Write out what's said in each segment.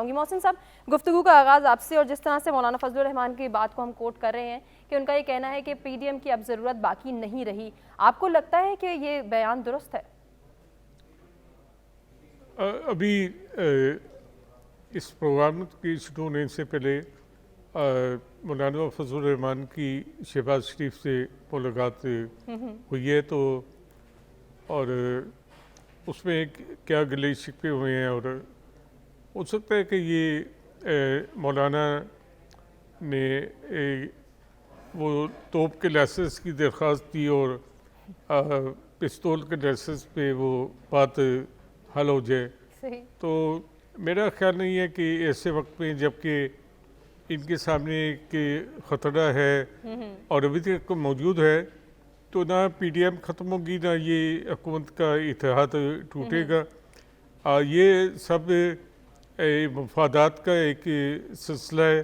चाहूँगी। मोहसिन साहब, गुफ्तगू का आगाज़ आपसे, और जिस तरह से मौलाना फजलुर रहमान की बात को हम कोट कर रहे हैं कि उनका ये कहना है कि PDM की अब ज़रूरत बाकी नहीं रही, आपको लगता है कि ये बयान दुरुस्त है? अभी इस प्रोग्राम की शुरू होने से पहले मौलाना फजलुर रहमान की शहबाज शरीफ से मुलाकात हुई है, तो और उसमें क्या गिले शिकवे हुए हैं, और हो सकता है कि ये मौलाना ने वो तोप के लाइसेंस की दरख्वास्त दी और पिस्तौल के लाइसेंस पे वो बात हल हो जाए। सही। तो मेरा ख्याल नहीं है कि ऐसे वक्त में जबकि इनके सामने कि ख़तरा है और अभी तक मौजूद है, तो ना PDM ख़त्म होगी ना ये हुकूमत का इत्तेहाद टूटेगा। ये सब मफादात का एक सिलसिला है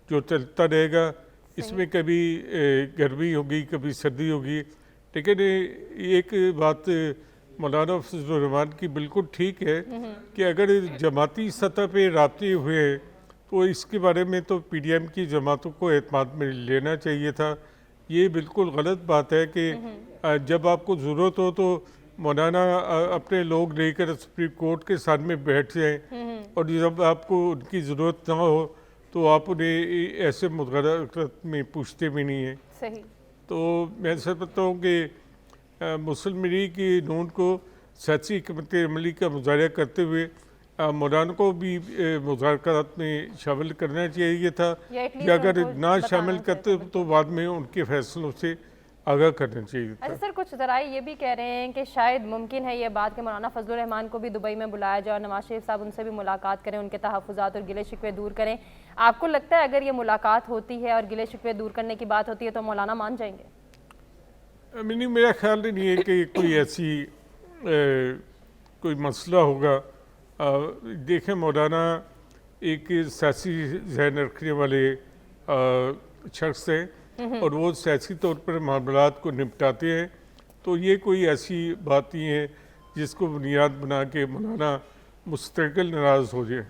जो चलता रहेगा। इसमें कभी गर्मी होगी, कभी सर्दी होगी, लेकिन एक बात मौलाना फजलुर रहमान की बिल्कुल ठीक है कि अगर जमाती सतह पे राब्ते हुए तो इसके बारे में तो PDM की जमातों को एतमाद में लेना चाहिए था। ये बिल्कुल गलत बात है कि जब आपको ज़रूरत हो तो मौलाना अपने लोग लेकर सुप्रीम कोर्ट के सामने बैठ जाएं, और जब आपको उनकी ज़रूरत ना हो तो आप उन्हें ऐसे मुदाखलत में पूछते भी नहीं हैं। सही। तो मैं समझता हूँ कि मुस्लिम लीग की नून को सियासी हिकमत अमली का मुजाहरा करते हुए मौलाना को भी मुज़ाकरात में शामिल करना चाहिए था, या अगर ना शामिल करते तो बाद में उनके फैसलों से आगाह करना चाहिए था। अच्छा सर, कुछ ज़राए ये भी कह रहे हैं कि शायद मुमकिन है ये बात कि मौलाना फजलुर रहमान को भी दुबई में बुलाया जाए और नवाज शरीफ साहब उनसे भी मुलाकात करें, उनके तहफ़्फ़ुज़ात और गिले शिकवे दूर करें। आपको लगता है अगर ये मुलाकात होती है और गिले शिकवे दूर करने की बात होती है तो मौलाना मान जाएंगे? नहीं, मेरा ख्याल नहीं है कि कोई ऐसी कोई मसला होगा। देखें, मौलाना एक सियासी जहन रखने वाले शख्स हैं और वो सियासी तौर पर मामलात को निपटाते हैं, तो ये कोई ऐसी बात नहीं है जिसको बुनियाद बना के मौलाना मुस्तकिल नाराज़ हो जाए।